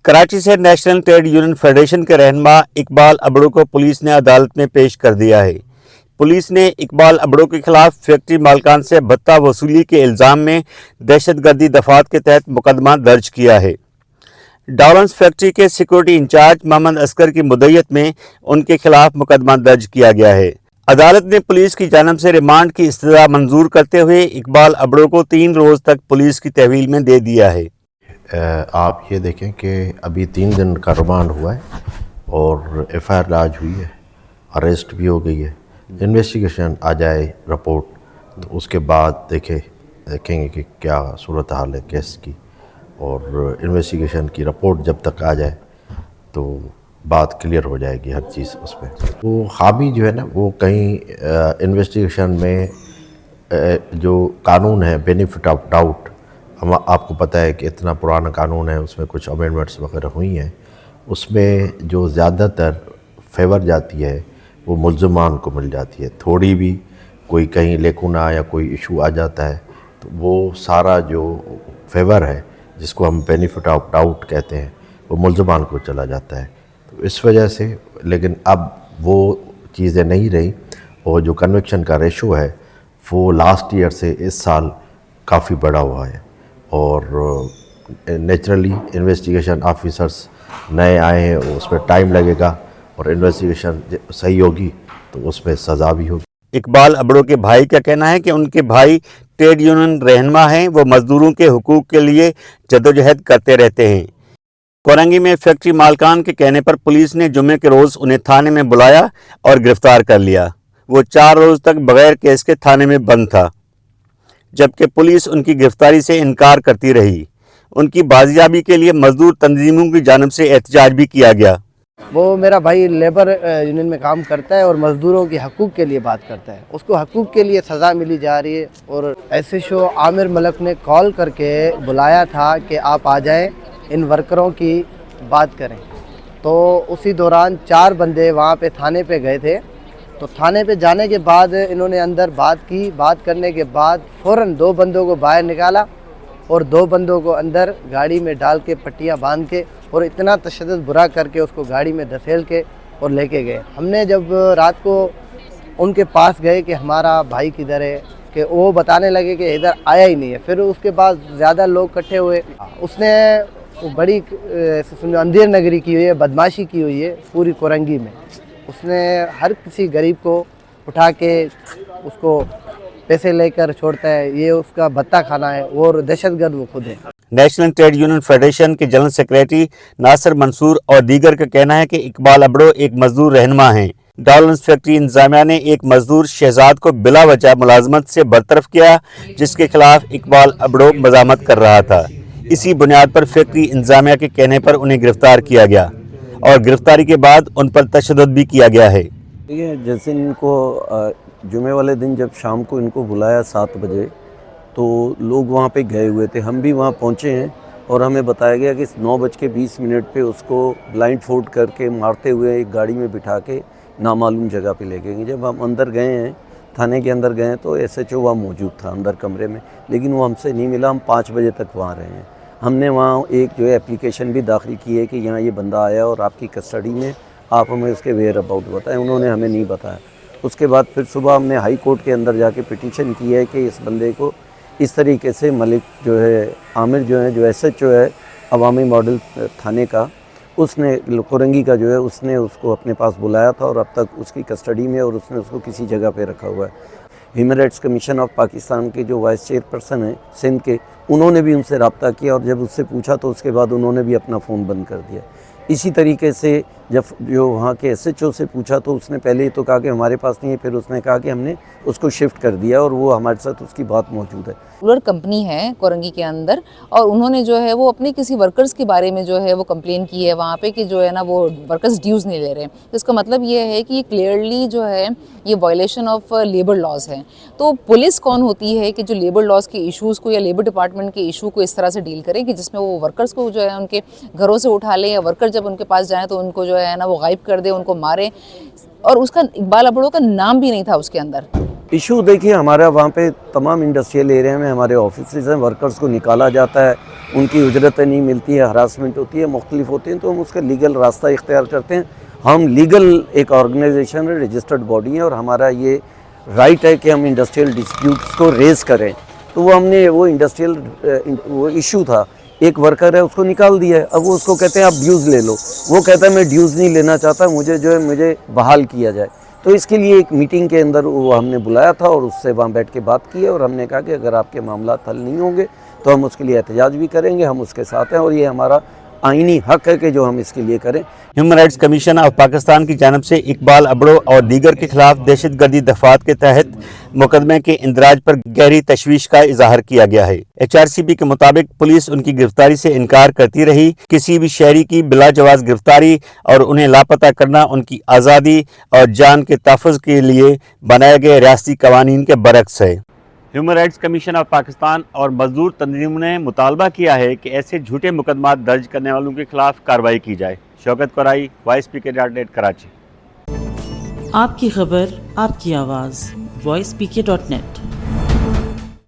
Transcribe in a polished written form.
कराची से national trade union federation के रहनुमा इकबाल अबड़ो को पुलिस ने अदालत में पेश कर दिया है। पुलिस ने इकबाल अबड़ो के खिलाफ फैक्ट्री मालकान से भत्ता वसूली के इल्ज़ाम में दहशतगर्दी दफात के तहत मुकदमा दर्ज किया है। डाउलेंस फैक्ट्री के सिक्योरिटी इंचार्ज मोहम्मद असगर की मुद्दत में उनके खिलाफ मुकदमा दर्ज किया गया है। अदालत ने पुलिस की जानिब से रिमांड की इस्तदा मंजूर करते हुए इकबाल अबड़ो को 3 रोज़ तक पुलिस की तहवील में दे दिया है। आप ये देखें कि अभी 3 दिन का रिमांड हुआ है और एफआईआर लॉन्च हुई है, अरेस्ट भी हो गई है। इन्वेस्टिगेशन आ जाए रिपोर्ट तो उसके बाद देखेंगे कि क्या सूरत हाल है केस की, और इन्वेस्टिगेशन की रिपोर्ट जब तक आ जाए तो बात क्लियर हो जाएगी हर चीज़ उसमें। वो खामी जो है ना, वो कहीं इन्वेस्टिगेशन में जो कानून है बेनिफिट ऑफ डाउट, हम आपको पता है कि इतना पुराना कानून है, उसमें कुछ अमेंडमेंट्स वगैरह हुई हैं, उसमें जो ज़्यादातर फेवर जाती है वो मुल्ज़मान को मिल जाती है। थोड़ी भी कोई कहीं लेकुना या कोई इशू आ जाता है तो वो सारा जो फेवर है जिसको हम बेनिफिट ऑफ डाउट कहते हैं वो मुल्ज़मान को चला जाता है। तो इस वजह से लेकिन अब वो चीज़ें नहीं रही, और जो कन्विक्शन का रेशो है वो लास्ट ईयर से इस साल काफ़ी बड़ा हुआ है, और नेचुरली इन्वेस्टिगेशन ऑफिसर्स नए आए हैं, उसमें टाइम लगेगा, और इन्वेस्टिगेशन सही होगी तो उसमें सज़ा भी होगी। इकबाल अबड़ो के भाई का कहना है कि उनके भाई ट्रेड यूनियन रहनुमा हैं, वो मजदूरों के हुकूक के लिए जदोजहद करते रहते हैं। कोरंगी में फैक्ट्री मालकान के कहने पर पुलिस ने जुमे के रोज़ उन्हें थाने में बुलाया और गिरफ्तार कर लिया। वो 4 रोज़ तक बगैर केस के थाने में बंद था, जबकि पुलिस उनकी गिरफ्तारी से इनकार करती रही। उनकी बाजियाबी के लिए मजदूर तंजीमों की जानिब से एहतजाज भी किया गया। वो मेरा भाई लेबर यूनियन में काम करता है और मज़दूरों के हकूक़ के लिए बात करता है। उसको हकूक़ के लिए सज़ा मिली जा रही है, और SHO आमिर मलक ने कॉल करके बुलाया था कि आप आ जाएं, इन वर्करों की बात करें। तो उसी दौरान 4 बंदे वहाँ पे थाने पे गए थे। तो थाने पे जाने के बाद इन्होंने अंदर बात की। बात करने के बाद फ़ौरन 2 बंदों को बाहर निकाला और 2 बंदों को अंदर गाड़ी में डाल के पट्टियाँ बांध के और इतना तशद्दुद बुरा करके उसको गाड़ी में धकेल के और लेके गए। हमने जब रात को उनके पास गए कि हमारा भाई किधर है, कि वो बताने लगे कि इधर आया ही नहीं है। फिर उसके बाद ज़्यादा लोग इकट्ठे हुए। उसने बड़ी समझो अंधेर नगरी की हुई है, बदमाशी की हुई है पूरी कोरंगी में। उसने हर किसी गरीब को उठा के उसको पैसे लेकर छोड़ता है, ये उसका भत्ता खाना है, और दहशतगर्द वो खुद है। नेशनल ट्रेड यूनियन फेडरेशन के जनरल सेक्रेटरी नासिर मंसूर और दीगर का कहना है कि इकबाल अबड़ो एक मजदूर रहनुमा हैं। डाउलेंस फैक्ट्री इंतजामिया ने एक मजदूर शहजाद को बिला वजह मुलाजमत से बरतरफ किया, जिसके खिलाफ इकबाल अबड़ो मजामत कर रहा था। इसी बुनियाद पर फैक्ट्री इंतजामिया के कहने पर उन्हें गिरफ्तार किया गया, और गिरफ्तारी के बाद उन पर तशद्दुद भी किया गया है। जैसे इनको जुमे वाले दिन जब शाम को इनको बुलाया 7 बजे, तो लोग वहाँ पे गए हुए थे, हम भी वहाँ पहुँचे हैं, और हमें बताया गया कि 9:20 पे उसको ब्लाइंड फोल्ड करके मारते हुए एक गाड़ी में बिठा के नामालूम जगह पे ले गए। जब हम अंदर गए हैं, थाने के अंदर गए, तो SHO वहाँ मौजूद था अंदर कमरे में, लेकिन वो हमसे नहीं मिला। हम 5 बजे तक वहाँ रहे हैं। हमने वहाँ एक जो है एप्लीकेशन भी दाखिल की है कि यहाँ ये बंदा आया और आपकी कस्टडी में, आप हमें उसके वेयर अबाउट बताएं। उन्होंने हमें नहीं बताया। उसके बाद फिर सुबह हमने हाई कोर्ट के अंदर जाके पिटीशन की है कि इस बंदे को इस तरीके से मलिक जो है, आमिर जो है, जो SHO है अवामी मॉडल थाने का, उसने कोरंगी का जो है, उसने उसको अपने पास बुलाया था और अब तक उसकी कस्टडी में, और उसने उसको किसी जगह पे रखा हुआ है। Human rights commission of Pakistan के जो वाइस चेयरपर्सन हैं सिंध के, उन्होंने भी उनसे रब्ता किया, और जब उससे पूछा तो उसके बाद उन्होंने भी अपना फ़ोन बंद कर दिया। इसी तरीके से जब जो वहाँ के SHO से पूछा तो उसने पहले ही तो कहा कि हमारे पास नहीं है, फिर उसने कहा कि हमने उसको शिफ्ट कर दिया, और वो हमारे साथ उसकी बात मौजूद है। रूलर कंपनी है कोरंगी के अंदर, और उन्होंने जो है वो अपने किसी वर्कर्स के बारे में जो है वो कंप्लेन की है वहाँ पे कि जो है ना वो वर्कर्स ड्यूज़ नहीं ले रहे हैं। तो इसका मतलब ये है कि ये क्लियरली जो है ये वायलेशन ऑफ लेबर लॉज है। तो पुलिस कौन होती है कि जो लेबर लॉज के इशूज़ को या लेबर डिपार्टमेंट के इशू को इस तरह से डील करे कि जिसमें वो वर्कर्स को जो है उनके घरों से उठा ले, या वर्कर जब उनके पास जाएँ तो उनको जो है ना वो गायब कर दे, उनको मारे, और उसका इकबाल अबड़ो का नाम भी नहीं था उसके अंदर। इशू देखिए, हमारा वहाँ पे तमाम इंडस्ट्रियल एरिया में हमारे ऑफिसेज हैं, वर्कर्स को निकाला जाता है, उनकी उजरतें नहीं मिलती है, हरासमेंट होती है, मुख्तलिफ होती हैं, तो हम उसका लीगल रास्ता इख्तियार करते हैं। हम लीगल एक ऑर्गेनाइजेशन है, रजिस्टर्ड बॉडी है, और हमारा ये राइट है कि हम इंडस्ट्रियल डिस्प्यूट्स को रेज़ करें। तो वो हमने वो इंडस्ट्रियल वो इशू था, एक वर्कर है उसको निकाल दिया है, अब वो उसको कहते हैं आप ड्यूज़ ले लो, वो कहता है मैं ड्यूज़ नहीं लेना चाहता, मुझे जो है मुझे बहाल किया जाए। तो इसके लिए एक मीटिंग के अंदर वो हमने बुलाया था और उससे वहाँ बैठ के बात की है, और हमने कहा कि अगर आपके मामला हल नहीं होंगे तो हम उसके लिए एहतजाज भी करेंगे, हम उसके साथ हैं, और ये हमारा आईनी हक है कि जो हम इसके लिए करें। Human rights commission of Pakistan की जानिब से इकबाल अबड़ो और दीगर के खिलाफ दहशतगर्दी दफात के तहत मुकदमे के इंदराज पर गहरी तशवीश का इजहार किया गया है। HRCP के मुताबिक पुलिस उनकी गिरफ्तारी से इनकार करती रही। किसी भी शहरी की बिला जवाज गिरफ्तारी और उन्हें लापता करना उनकी आज़ादी और जान के तहफ़्फ़ुज़ के लिए बनाए गए रियासती कवानीन के बरक्स है। Human rights commission of Pakistan और मजदूर तंजीम ने मुतालबा किया है कि ऐसे झूठे मुकदमात दर्ज करने वालों के खिलाफ कार्रवाई की जाए। शौकत कुराई, voicepk.net, कराची। आपकी खबर, आपकी आवाज़, voicepk.net।